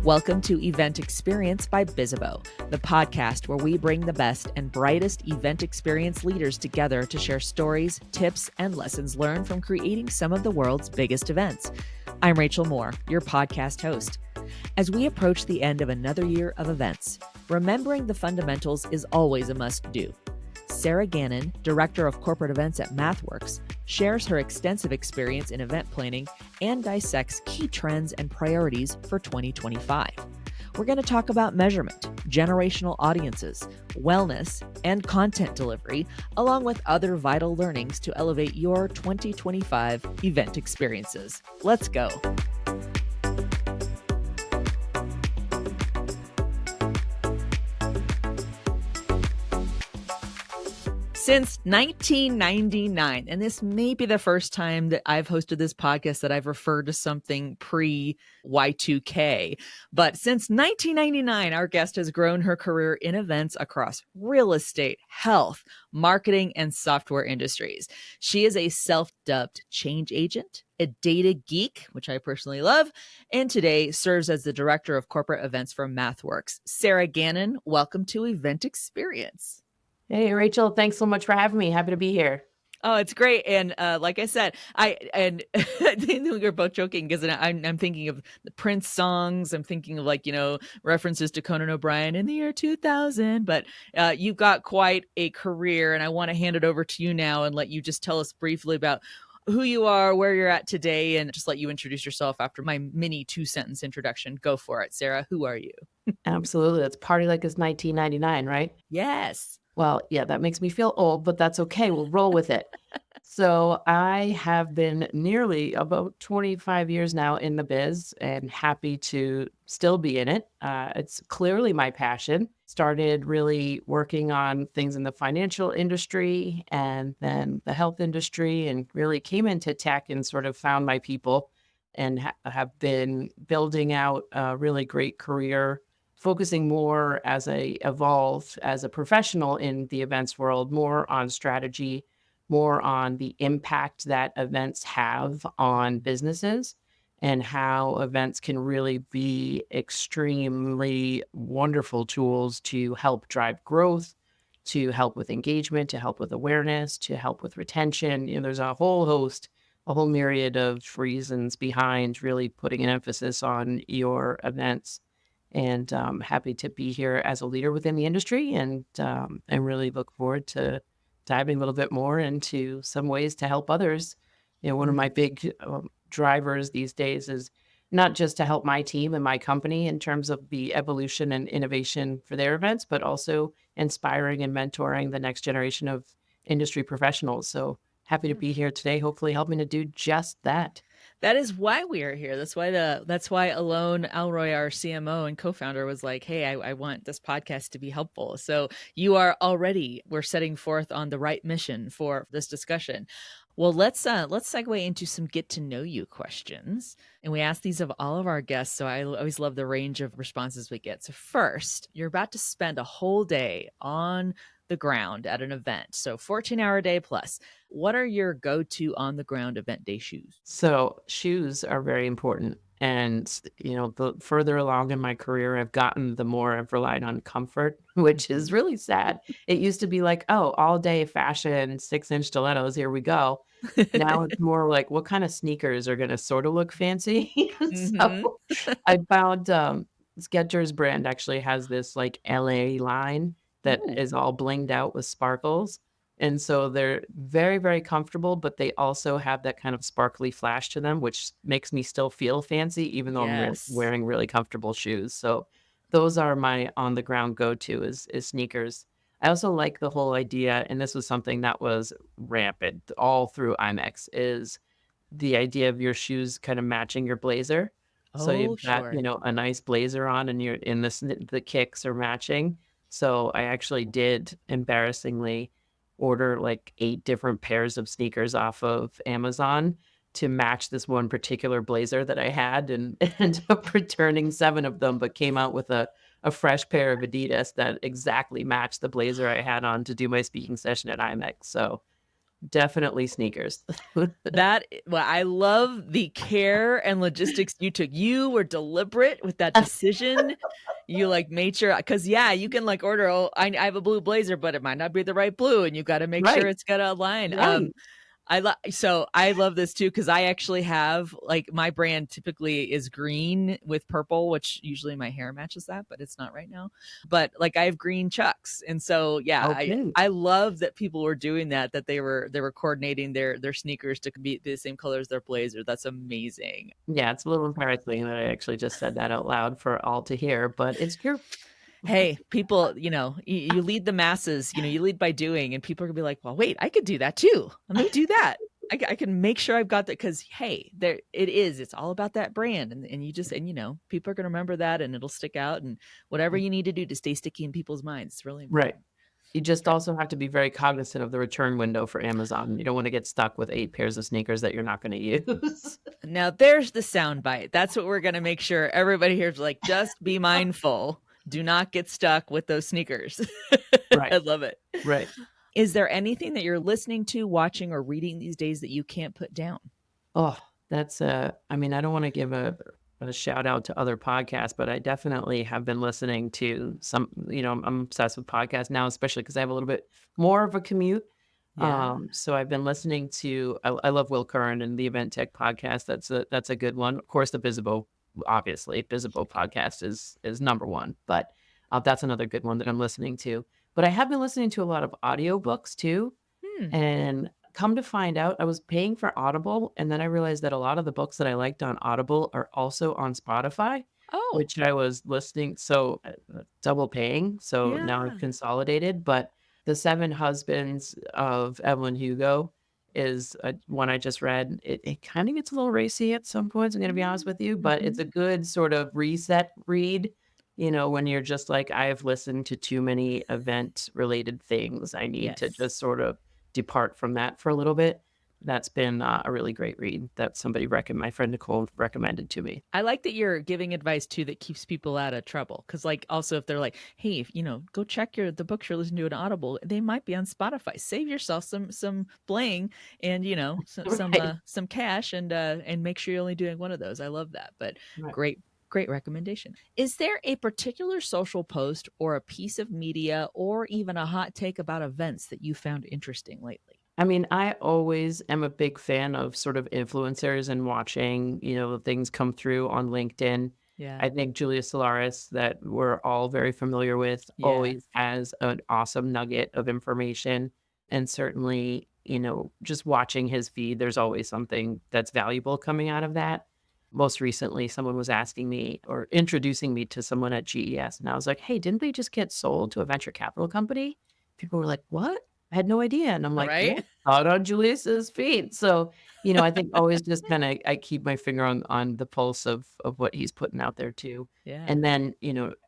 Welcome to Event Experience by Bizzabo, the podcast where we bring the best and brightest event experience leaders together to share stories, tips, and lessons learned from creating some of the world's biggest events. I'm Rachel Moore, your podcast host. As we approach the end of another year of events, remembering the fundamentals is always a must-do. Sarah Gannon, Director of Corporate Events at MathWorks, shares her extensive experience in event planning and dissects key trends and priorities for 2025. We're going to talk about measurement, generational audiences, wellness, and content delivery, along with other vital learnings to elevate your 2025 event experiences. Let's go. Since 1999, and this may be the first time that I've hosted this podcast that I've referred to something pre-Y2K, but since 1999, our guest has grown her career in events across real estate, health, marketing, and software industries. She is a self-dubbed change agent, a data geek, which I personally love, and today serves as the Director of Corporate Events for MathWorks. Sarah Gannon, welcome to Event Experience. Hey, Rachel, thanks so much for having me. Happy to be here. Oh, it's great. And like I said, I think we were both joking because I'm thinking of the Prince songs. I'm thinking of references to Conan O'Brien in the year 2000. But you've got quite a career, and I want to hand it over to you now and let you just tell us briefly about who you are, where you're at today, and just let you introduce yourself after my mini 2-sentence introduction. Go for it, Sarah. Who are you? Absolutely. Let's party like it's 1999, right? Yes. Well, yeah, that makes me feel old, but that's okay. We'll roll with it. So I have been nearly about 25 years now in the biz and happy to still be in it. It's clearly my passion. Started really working on things in the financial industry and then the health industry, and really came into tech and sort of found my people, and have been building out a really great career, focusing more as I evolved as a professional in the events world, more on strategy, more on the impact that events have on businesses, and how events can really be extremely wonderful tools to help drive growth, to help with engagement, to help with awareness, to help with retention. There's a whole myriad of reasons behind really putting an emphasis on your events. And I'm happy to be here as a leader within the industry, and really look forward to diving a little bit more into some ways to help others. One of my big drivers these days is not just to help my team and my company in terms of the evolution and innovation for their events, but also inspiring and mentoring the next generation of industry professionals. So happy to be here today, hopefully helping to do just that. That is why we are here. That's why Alone Alroy, our CMO and co-founder, was like, hey, I want this podcast to be helpful. So we're setting forth on the right mission for this discussion. Well, let's segue into some get to know you questions. And we ask these of all of our guests. So I always love the range of responses we get. So first, you're about to spend a whole day on the ground at an event. So 14-hour day plus. What are your go-to on the ground event day shoes? So shoes are very important. And, the further along in my career I've gotten, the more I've relied on comfort, which is really sad. It used to be like, oh, all day fashion, 6-inch stilettos, here we go. Now it's more like, what kind of sneakers are going to sort of look fancy? So I found Skechers brand actually has this like LA line that is all blinged out with sparkles. And so they're very, very comfortable, but they also have that kind of sparkly flash to them, which makes me still feel fancy, even though I'm wearing really comfortable shoes. So those are my on the ground go-to is sneakers. I also like the whole idea, and this was something that was rampant all through IMEX, is the idea of your shoes kind of matching your blazer. So you've got, a nice blazer on, and you're in the kicks are matching. So I actually did, embarrassingly, order like 8 different pairs of sneakers off of Amazon to match this one particular blazer that I had, and ended up returning 7 of them, but came out with a fresh pair of Adidas that exactly matched the blazer I had on to do my speaking session at IMEX. So Definitely sneakers. Well, I love the care and logistics you took. You were deliberate with that decision. You like made sure, because yeah, you can like order, oh, I have a blue blazer, but it might not be the right blue, and you got to make sure Right, it's got a line. right. I love this too because I actually have like my brand typically is green with purple, which usually my hair matches that, but it's not right now. But like I have green chucks, and so yeah, Okay. I love that people were doing that. That they were coordinating their sneakers to be the same color as their blazer. That's amazing. Yeah, it's a little embarrassing that I actually just said that out loud for all to hear, but it's true. Hey, people, you lead the masses, you lead by doing, and people are gonna be like, well, wait, I could do that too. Let me do that. I can make sure I've got that because, hey, there it is. It's all about that brand. And people are going to remember that and it'll stick out and whatever you need to do to stay sticky in people's minds. It's really Right. important. You just Okay. also have to be very cognizant of the return window for Amazon. You don't want to get stuck with 8 pairs of sneakers that you're not going to use. Now there's the sound bite. That's what we're going to make sure everybody here's like, just be mindful. Do not get stuck with those sneakers. Right, I love it. right. Is there anything that you're listening to, watching, or reading these days that you can't put down? Oh, that's I mean, I don't want to give a shout out to other podcasts, but I definitely have been listening to some, I'm obsessed with podcasts now, especially because I have a little bit more of a commute. Yeah. So I've been listening to, I love Will Curran and the Event Tech podcast. That's a good one. Of course, the Bizzabo, obviously, Bizzabo podcast is number one, but that's another good one that I'm listening to. But I have been listening to a lot of audiobooks too. Hmm. And come to find out, I was paying for Audible, and then I realized that a lot of the books that I liked on Audible are also on Spotify, Oh, which I was listening, so double paying. So now I've yeah. consolidated. But The Seven Husbands of Evelyn Hugo is one I just read. It kind of gets a little racy at some points, I'm going to be honest with you, but it's Mm-hmm. a good sort of reset read. When you're just like, I have listened to too many event related things. I need to Yes. just sort of depart from that for a little bit. That's been a really great read that my friend Nicole recommended to me. I like that you're giving advice too that keeps people out of trouble. Because, like, also if they're like, "Hey, go check the books you're listening to at Audible. They might be on Spotify. Save yourself some bling and Right. some cash and make sure you're only doing one of those." I love that. But Right. great recommendation. Is there a particular social post or a piece of media or even a hot take about events that you found interesting lately? I mean, I always am a big fan of sort of influencers and watching, things come through on LinkedIn. Yeah. I think Julia Solaris, that we're all very familiar with, Yeah. always has an awesome nugget of information. And certainly, just watching his feed, there's always something that's valuable coming out of that. Most recently, someone was asking me or introducing me to someone at GES. And I was like, hey, didn't they just get sold to a venture capital company? People were like, what? I had no idea. And I'm like, yeah, Right? out on Julius's feet. So, I think always just kind of I keep my finger on the pulse of what he's putting out there too. Yeah. And then,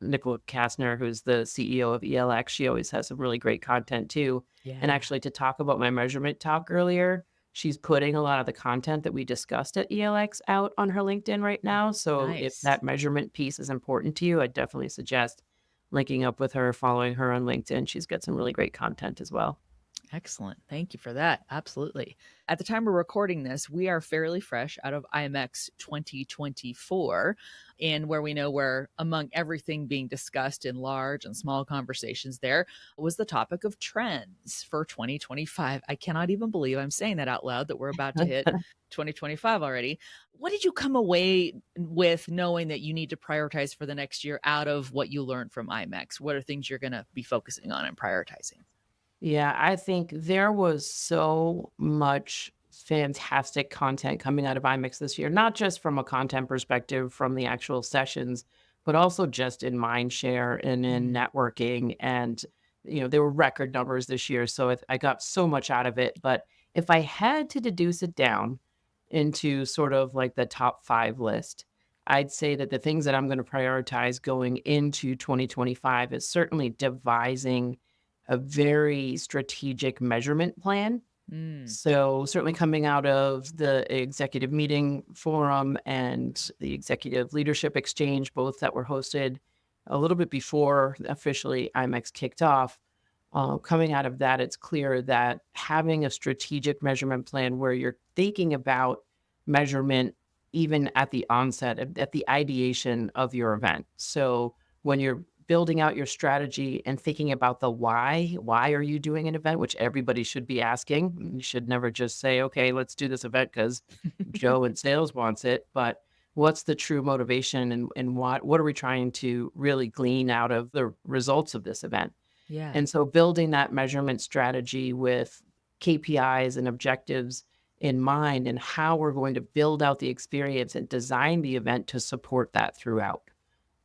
Nicola Kastner, who's the CEO of ELX, she always has some really great content too. And Yeah. actually to talk about my measurement talk earlier, she's putting a lot of the content that we discussed at ELX out on her LinkedIn right now. So if Nice. that measurement piece is important to you, I definitely suggest linking up with her, following her on LinkedIn. She's got some really great content as well. Excellent. Thank you for that. Absolutely. At the time we're recording this, we are fairly fresh out of IMX 2024, and where we know where among everything being discussed in large and small conversations there was the topic of trends for 2025. I cannot even believe I'm saying that out loud that we're about to hit 2025 already. What did you come away with knowing that you need to prioritize for the next year out of what you learned from IMEX? What are things you're going to be focusing on and prioritizing? Yeah, I think there was so much fantastic content coming out of IMIX this year, not just from a content perspective from the actual sessions, but also just in mind share and in Mm. networking. And, there were record numbers this year. So I got so much out of it. But if I had to deduce it down into sort of like the top 5 list, I'd say that the things that I'm going to prioritize going into 2025 is certainly devising a very strategic measurement plan. Mm. So certainly coming out of the executive meeting forum and the executive leadership exchange, both that were hosted a little bit before officially IMEX kicked off, Coming out of that, it's clear that having a strategic measurement plan where you're thinking about measurement even at the onset, at the ideation of your event. So when you're building out your strategy and thinking about the why are you doing an event, which everybody should be asking. You should never just say, okay, let's do this event because Joe in sales wants it, but what's the true motivation and what are we trying to really glean out of the results of this event? Yeah. And so building that measurement strategy with KPIs and objectives in mind and how we're going to build out the experience and design the event to support that throughout.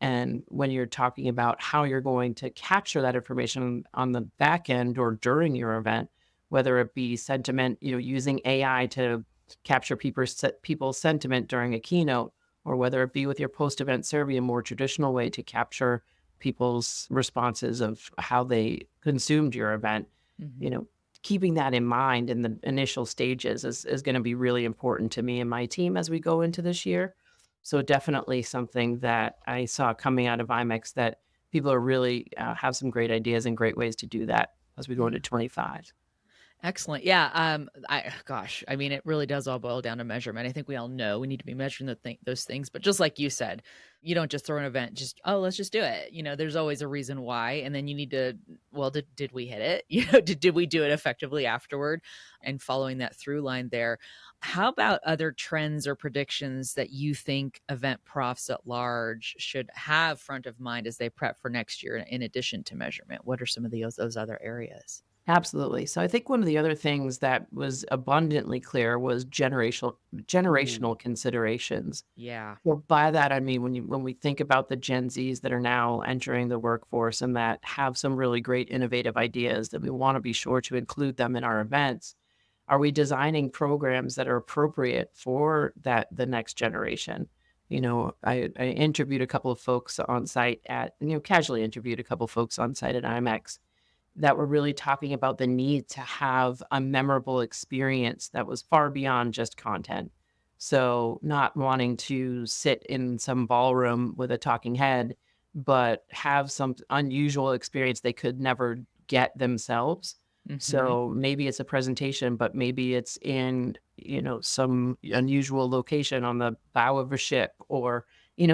And when you're talking about how you're going to capture that information on the back end or during your event, whether it be sentiment, using AI to capture people's sentiment during a keynote, or whether it be with your post-event survey, a more traditional way to capture people's responses of how they consumed your event, Mhm. you know, keeping that in mind in the initial stages is going to be really important to me and my team as we go into this year. So definitely something that I saw coming out of IMEX that people are really have some great ideas and great ways to do that as we go into Yeah. 25. Excellent. Yeah. I mean, it really does all boil down to measurement. I think we all know we need to be measuring those things. But just like you said, you don't just throw an event, just, oh, let's just do it. There's always a reason why. And then you need to, well, did we hit it? Did we do it effectively afterward? And following that through line there. How about other trends or predictions that you think event profs at large should have front of mind as they prep for next year in addition to measurement? What are some of those other areas? Absolutely. So I think one of the other things that was abundantly clear was Ooh, generational considerations. yeah. Well, by that I mean when we think about the Gen Zs that are now entering the workforce and that have some really great innovative ideas that we want to be sure to include them in our events, are we designing programs that are appropriate for the next generation? I interviewed a couple of folks on site casually interviewed a couple of folks on site at IMEX that were really talking about the need to have a memorable experience that was far beyond just content. So, not wanting to sit in some ballroom with a talking head, but have some unusual experience they could never get themselves. Mhm. So, maybe it's a presentation, but maybe it's in, some unusual location on the bow of a ship or,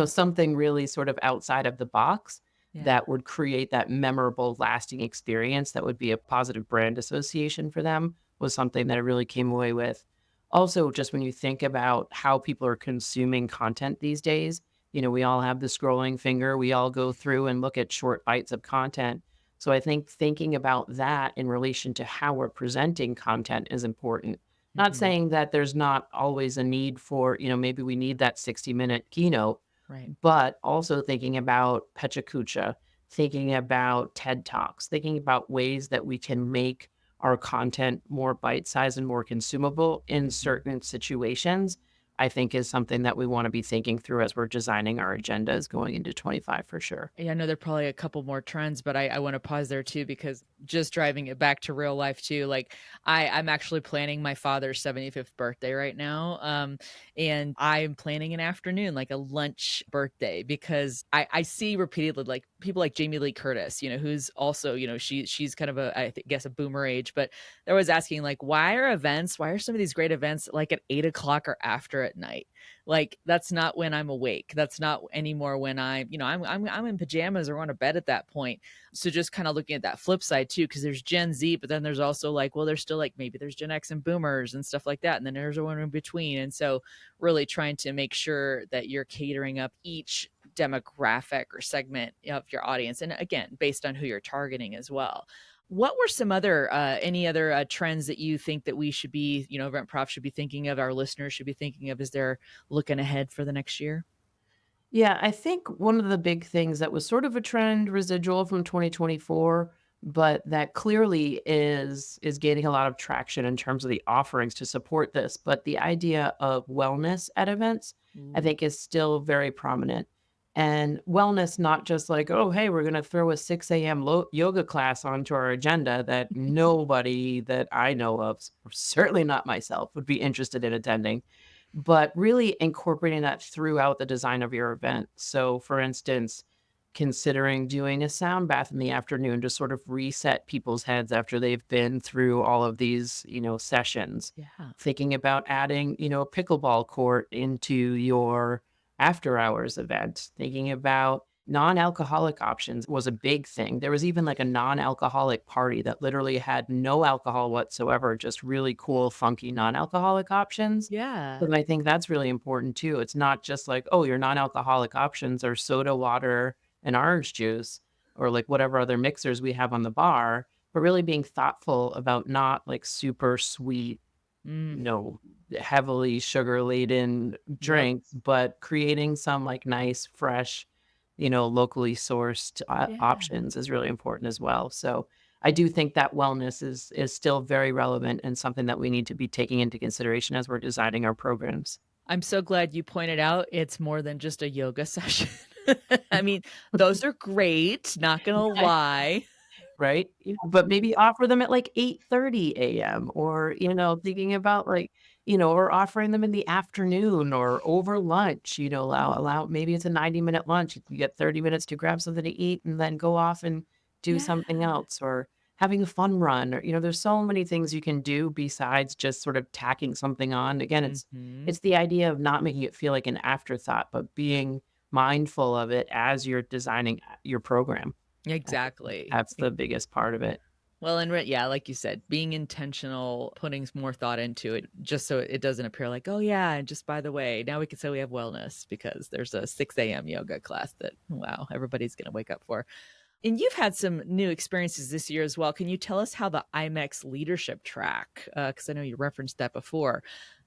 something really sort of outside of the box Yeah. that would create that memorable, lasting experience that would be a positive brand association for them was something that I really came away with. Also, just when you think about how people are consuming content these days, we all have the scrolling finger. We all go through and look at short bites of content. So I think thinking about that in relation to how we're presenting content is important. Not Mhm. saying that there's not always a need for, maybe we need that 60-minute keynote, Right. but also thinking about Pechakucha, thinking about TED Talks, thinking about ways that we can make our content more bite-sized and more consumable in Mhm. certain situations, I think is something that we wanna be thinking through as we're designing our agendas going into 25 for sure. Yeah, I know there are probably a couple more trends, but I want to pause there too because just driving it back to real life too. Like I'm actually planning my father's 75th birthday right now. And I'm planning an afternoon, like a lunch birthday, because I see repeatedly like people like Jamie Lee Curtis, who's also, she's kind of guess a boomer age, but they're always asking like, why are some of these great events like at 8 o'clock or after at night? Like, that's not when I'm awake. That's not anymore when I'm in pajamas or on a bed at that point. So just kind of looking at that flip side too, because there's Gen Z, but then there's also like, well, there's still like maybe there's Gen X and boomers and stuff like that. And then there's a one in between. And so really trying to make sure that you're catering up each demographic or segment of your audience. And again, based on who you're targeting as well. What were some other any other trends that you think that we should be, event prof should be thinking of, our listeners should be thinking of as they're looking ahead for the next year? Yeah, I think one of the big things that was sort of a trend residual from 2024, but that clearly is gaining a lot of traction in terms of the offerings to support this. But the idea of wellness at events, I Ooh. think, is still very prominent. And wellness, not just like, oh, hey, we're going to throw a 6 a.m. Yoga class onto our agenda that nobody that I know of, certainly not myself, would be interested in attending, but really incorporating that throughout the design of your event. So, for instance, considering doing a sound bath in the afternoon to sort of reset people's heads after they've been through all of these, sessions. Yeah. Thinking about adding, a pickleball court into your after hours event. Thinking about non-alcoholic options was a big thing. There was even like a non-alcoholic party that literally had no alcohol whatsoever, just really cool, funky non-alcoholic options. Yeah. And I think that's really important too. It's not just like, oh, your non-alcoholic options are soda water and orange juice or like whatever other mixers we have on the bar, but really being thoughtful about not like super sweet, Mm. heavily sugar laden Yep. drinks, but creating some like nice, fresh, locally sourced Yeah. options is really important as well. So I do think that wellness is still very relevant and something that we need to be taking into consideration as we're designing our programs. I'm so glad you pointed out it's more than just a yoga session. I mean, those are great, not gonna lie. Right? But maybe offer them at like 8:30 AM or, thinking about like, or offering them in the afternoon or over lunch, allow maybe it's a 90-minute lunch. You get 30 minutes to grab something to eat and then go off and do Yeah. something else or having a fun run or, there's so many things you can do besides just sort of tacking something on. Again, it's Mhm. it's the idea of not making it feel like an afterthought, but being mindful of it as you're designing your program. I think Exactly. that's the biggest part of it. Well, and yeah, like you said, being intentional, putting more thought into it, just so it doesn't appear like, oh yeah, and just by the way, now we can say we have wellness because there's a 6 a.m. yoga class that wow, everybody's going to wake up for. And you've had some new experiences this year as well. Can you tell us how the IMEX leadership track? Because I know you referenced that before.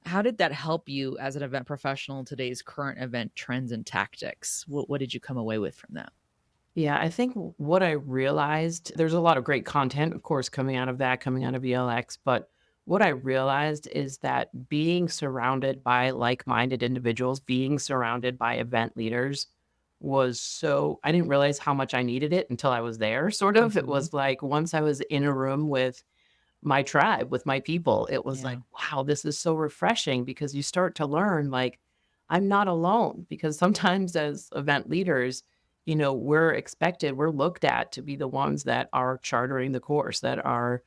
How did that help you as an event professional in today's current event trends and tactics? What did you come away with from that? Yeah, I think what I realized, there's a lot of great content, of course, coming out of that, coming out of ELX, but what I realized is that being surrounded by like-minded individuals, being surrounded by event leaders was so I didn't realize how much I needed it until I was there, sort of. It Hmm. was like once I was in a room with my tribe, with my people, it was like, Yeah. wow, this is so refreshing because you start to learn like I'm not alone. Because sometimes as event leaders, we're looked at to be the ones that are chartering the course, that are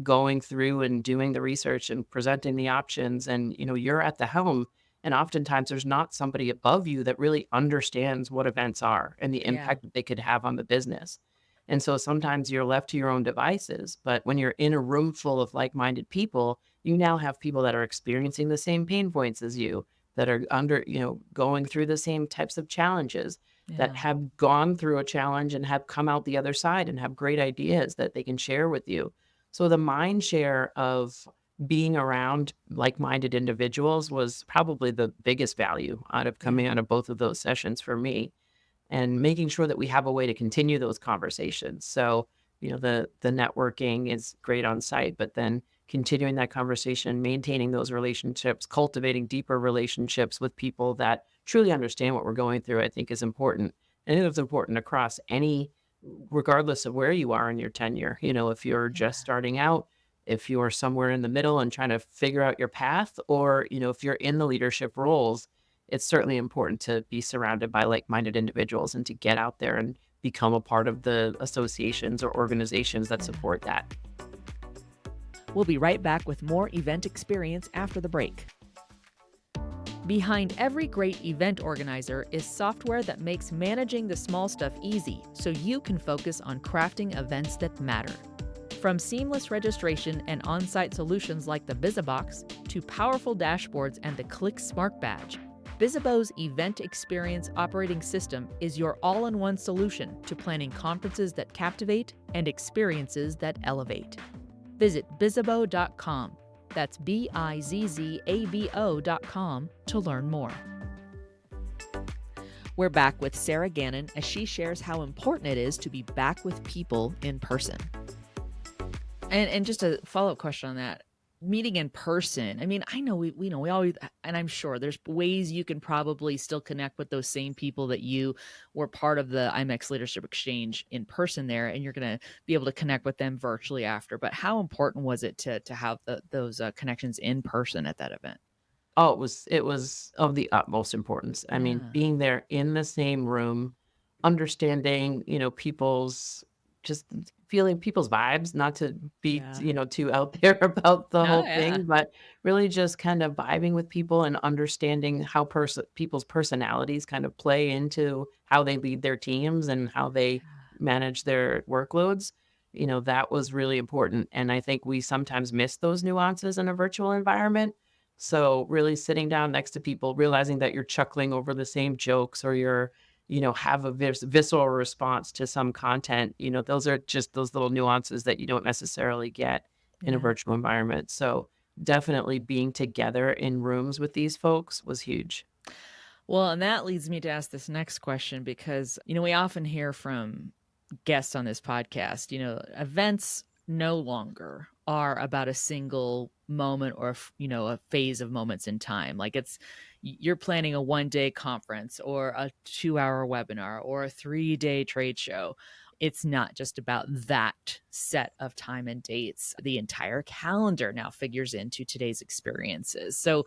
going through and doing the research and presenting the options. And, you're at the helm. And oftentimes there's not somebody above you that really understands what events are and the Yeah. impact that they could have on the business. And so sometimes you're left to your own devices. But when you're in a room full of like minded people, you now have people that are experiencing the same pain points as you, that are going through the same types of challenges, that Yeah. have gone through a challenge and have come out the other side and have great ideas that they can share with you. So the mind share of being around like-minded individuals was probably the biggest value out of Yeah. coming out of both of those sessions for me and making sure that we have a way to continue those conversations. So, the networking is great on site, but then continuing that conversation, maintaining those relationships, cultivating deeper relationships with people that truly understand what we're going through, I think is important. And it is important across any regardless of where you are in your tenure. If you're just Yeah. starting out, if you're somewhere in the middle and trying to figure out your path, or, if you're in the leadership roles, it's certainly important to be surrounded by like-minded individuals and to get out there and become a part of the associations or organizations that Yeah. support that. We'll be right back with more event experience after the break. Behind every great event organizer is software that makes managing the small stuff easy so you can focus on crafting events that matter. From seamless registration and on site solutions like the Bizzabox to powerful dashboards and the Click Smart Badge, Bizzabo's Event Experience Operating System is your all in one solution to planning conferences that captivate and experiences that elevate. Visit bizzabo.com. That's bizzabo.com to learn more. We're back with Sarah Gannon as she shares how important it is to be back with people in person. And just a follow-up question on that. Meeting in person. I mean, I know we know we always, and I'm sure there's ways you can probably still connect with those same people that you were part of the IMEX Leadership Exchange in person there, and you're going to be able to connect with them virtually after. But how important was it to have those connections in person at that event? Oh, it was of the utmost importance. I mean, Yeah. being there in the same room understanding, people's just feeling people's vibes, not to be, Yeah. too out there about the Oh, whole yeah. thing, but really just kind of vibing with people and understanding how people's personalities kind of play into how they lead their teams and how they manage their workloads. That was really important. And I think we sometimes miss those nuances in a virtual environment. So really sitting down next to people, realizing that you're chuckling over the same jokes or you're have a visceral response to some content, those are just those little nuances that you don't necessarily get in a Yeah. virtual environment. So definitely being together in rooms with these folks was huge. Well, and that leads me to ask this next question because, we often hear from guests on this podcast, events no longer are about a single moment or, a phase of moments in time. Like you're planning a 1 day conference or a 2 hour webinar or a 3 day trade show. It's not just about that set of time and dates. The entire calendar now figures into today's experiences. So,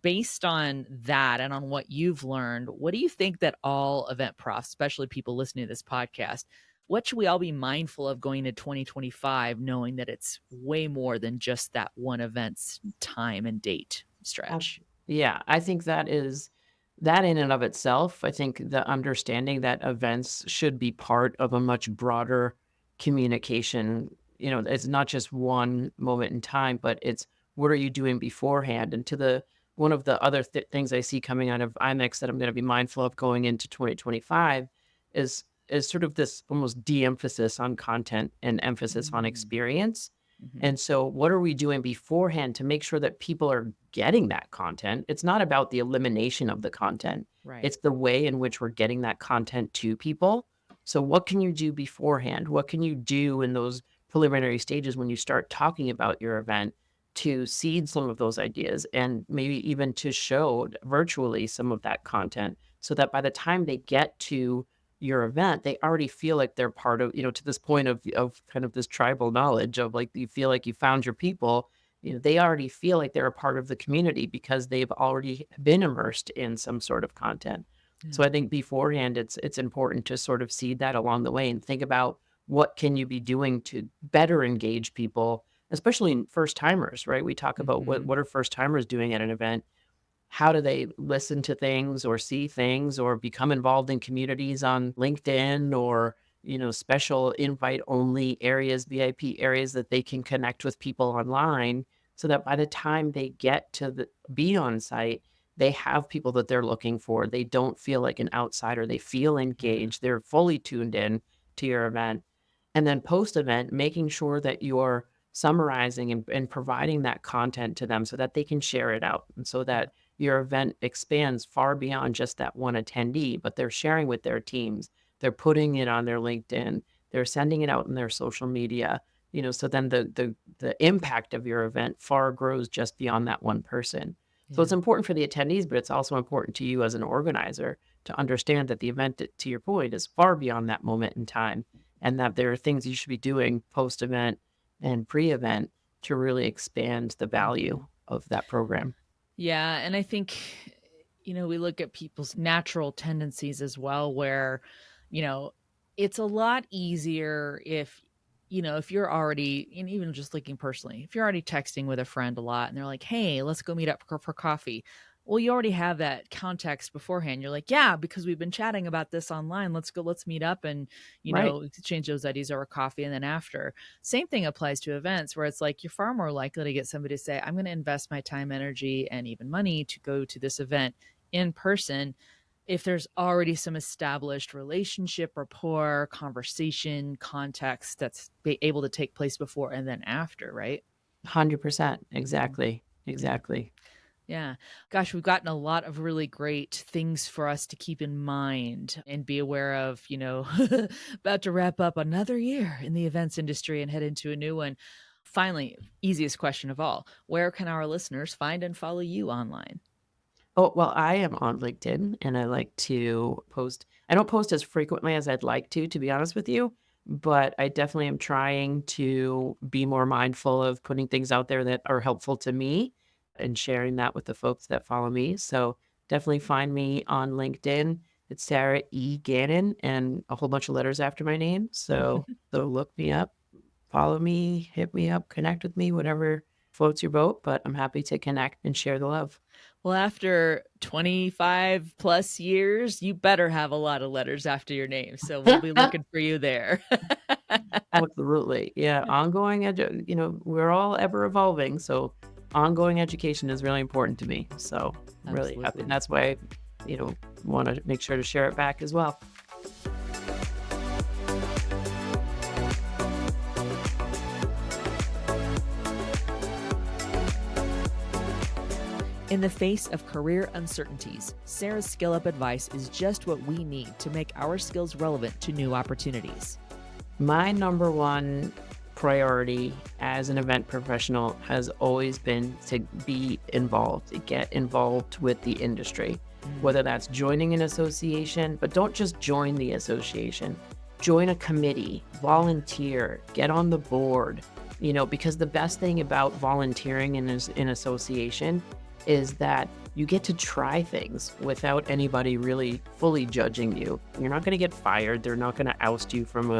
based on that and on what you've learned, what do you think that all event profs, especially people listening to this podcast, what should we all be mindful of going to 2025, knowing that it's way more than just that one event's time and date stretch? Yeah, I think that in and of itself, I think the understanding that events should be part of a much broader communication, it's not just one moment in time, but it's what are you doing beforehand? And to the one of the other things I see coming out of IMEX that I'm going to be mindful of going into 2025 is sort of this almost de-emphasis on content and emphasis on Mm, experience. mhm. And so, what are we doing beforehand to make sure that people are getting that content? It's not about the elimination of the content, Right. it's the way in which we're getting that content to people. So, what can you do beforehand? What can you do in those preliminary stages when you start talking about your event to seed some of those ideas and maybe even to show virtually some of that content so that by the time they get to your event, they already feel like they're part of, to this point of kind of this tribal knowledge of like you feel like you found your people, they already feel like they're a part of the community because they've already been immersed in some sort of content. So Yeah. I think beforehand it's important to sort of seed that along the way and think about what can you be doing to better engage people, especially first timers, right? We talk about what Mhm. what are first timers doing at an event, how do they listen to things or see things or become involved in communities on LinkedIn or, special invite only areas, VIP areas that they can connect with people online so that by the time they get to be on site, they have people that they're looking for. They don't feel like an outsider. They feel Yeah. engaged. They're fully tuned in to your event. And then post event, making sure that you're summarizing and providing that content to them so that they can share it out and so Yeah. that your event expands far beyond just that one attendee, but they're sharing with their teams. They're putting it on their LinkedIn. They're sending it out in their social media. So then the impact of your event far grows just beyond that one person. So it's Yeah. important for the attendees, but it's also important to you as an organizer to understand that the event, to your point, is far beyond that moment in time, and that there are things you should be doing post event and pre event to really expand the value Mhm. of that program. Yeah, and I think, we look at people's natural tendencies as well, where, you know, it's a lot easier if, if you're already, and even just looking personally, if you're already texting with a friend a lot and they're like, hey, let's go meet up for coffee. Well, you already have that context beforehand. You're like, yeah, because we've been chatting about this online. Let's go, let's meet up and, Right. exchange those ideas over coffee. And then after, same thing applies to events where it's like you're far more likely to get somebody to say, I'm going to invest my time, energy, and even money to go to this event in person if there's already some established relationship, rapport, conversation, context that's able to take place before and then after, right? 100%. Mhm. Exactly. Yeah. Exactly. Yeah. Gosh, we've gotten a lot of really great things for us to keep in mind and be aware of, about to wrap up another year in the events industry and head into a new one. Finally, easiest question of all, where can our listeners find and follow you online? Oh, well, I am on LinkedIn and I like to post. I don't post as frequently as I'd like to be honest with you, but I definitely am trying to be more mindful of putting things out there that are helpful to me and sharing that with the folks that follow me. So definitely find me on LinkedIn. It's Sarah E. Gannon and a whole bunch of letters after my name. So look me up, follow me, hit me up, connect with me, whatever floats your boat. But I'm happy to connect and share the love. Well, after 25 plus years, you better have a lot of letters after your name. So we'll be looking for you there. Absolutely. Yeah. Ongoing, we're all ever evolving. So ongoing education is really important to me. So I'm really happy. Absolutely. And that's why I, want to make sure to share it back as well. In the face of career uncertainties, Sarah's Skill Up advice is just what we need to make our skills relevant to new opportunities. My number one priority as an event professional has always been to be involved, to get involved with the industry, whether that's joining an association, but don't just join the association. Join a committee, volunteer, get on the board, because the best thing about volunteering in an association is that you get to try things without anybody really fully judging you. You're not going to get fired. They're not going to oust you from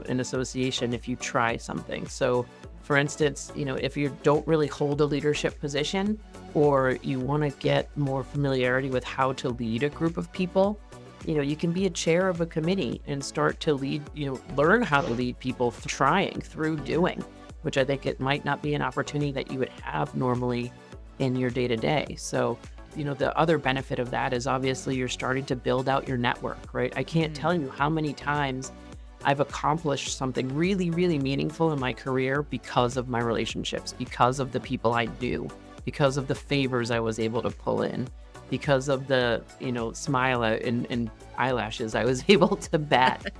an association if you try something. So for instance, if you don't really hold a leadership position or you want to get more familiarity with how to lead a group of people, you can be a chair of a committee and start to lead, learn how to lead people through doing, which I think it might not be an opportunity that you would have normally in your day-to-day. So, the other benefit of that is obviously you're starting to build out your network, right? I can't tell you how many times I've accomplished something really, really meaningful in my career because of my relationships, because of the people I knew, because of the favors I was able to pull in, because of the, smile and eyelashes I was able to bat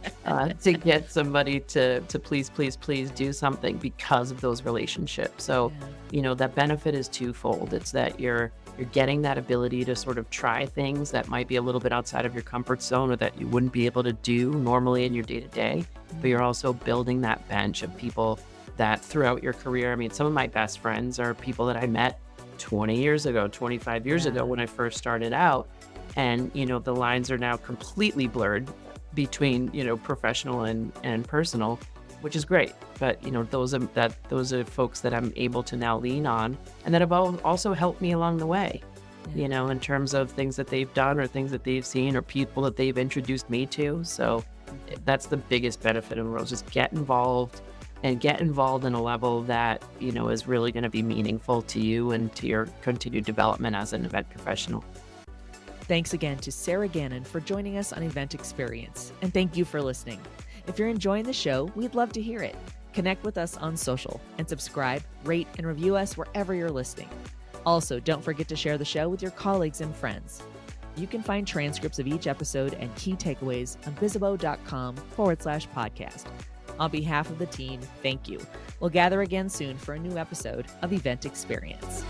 to get somebody to please do something because of those relationships. So, that benefit is twofold. It's that you're getting that ability to sort of try things that might be a little bit outside of your comfort zone or that you wouldn't be able to do normally in your day-to-day, but you're also building that bench of people that throughout your career, some of my best friends are people that I met 20 years ago, 25 years ago when I first started out. And, the lines are now completely blurred between, professional and personal, which is great. But, those are folks that I'm able to now lean on and that have also helped me along the way, in terms of things that they've done or things that they've seen or people that they've introduced me to. So that's the biggest benefit in the world, just get involved and get involved in a level that, is really going to be meaningful to you and to your continued development as an event professional. Thanks again to Sarah Gannon for joining us on Event Experience. And thank you for listening. If you're enjoying the show, we'd love to hear it. Connect with us on social and subscribe, rate, and review us wherever you're listening. Also, don't forget to share the show with your colleagues and friends. You can find transcripts of each episode and key takeaways on bizzabo.com/podcast. On behalf of the team, thank you. We'll gather again soon for a new episode of Event Experience.